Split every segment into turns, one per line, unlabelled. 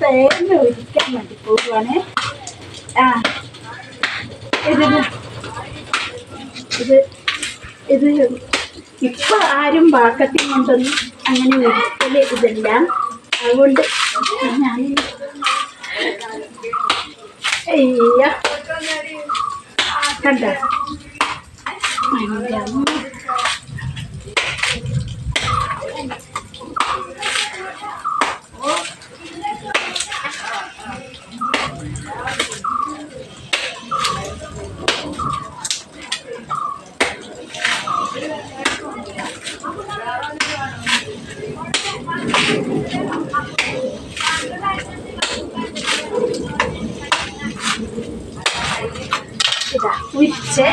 തേങ്ങ ഒഴിക്കാൻ വേണ്ടി പോവുകയാണ്. ഇത് ഇപ്പൊ ആരും വാക്കത്തിൽ കൊണ്ടൊന്നും അങ്ങനെ ഒരിക്കലും ഇതില്ല. അതുകൊണ്ട് ഞാൻ കണ്ട ഇതാ ഉരിച്ച്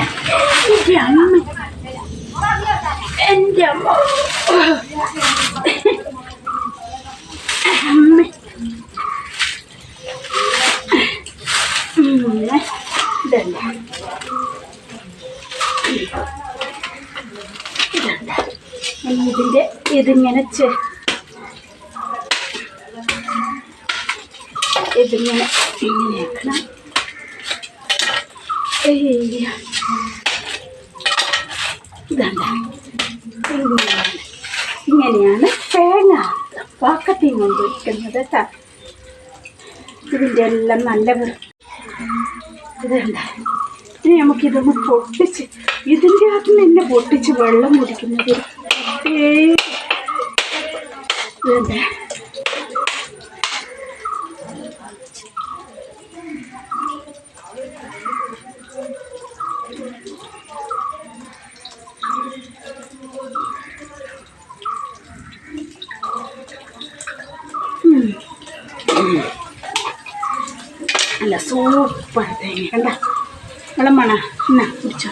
എൻ്റെ അമ്മ ഇതല്ല ഇതിങ്ങനെ ഇങ്ങനെയാക്കണം. ഇങ്ങനെയാണ് തേങ്ങ പാക്കത്തിൽ കൊണ്ടുവയ്ക്കുന്നത് കേട്ടോ. ഇതിൻ്റെ എല്ലാം നല്ല ഇതുണ്ട്. ഇനി നമുക്കിതൊന്ന് പൊട്ടിച്ച് ഇതിൻ്റെ അകത്ത് തന്നെ പൊട്ടിച്ച് വെള്ളം കുടിക്കുന്നത് ഇതുണ്ട്. നല്ല സൂപ്പർ തേങ്ങ കണ്ട വെള്ളം വേണം. എന്നാ കുടിച്ചോ.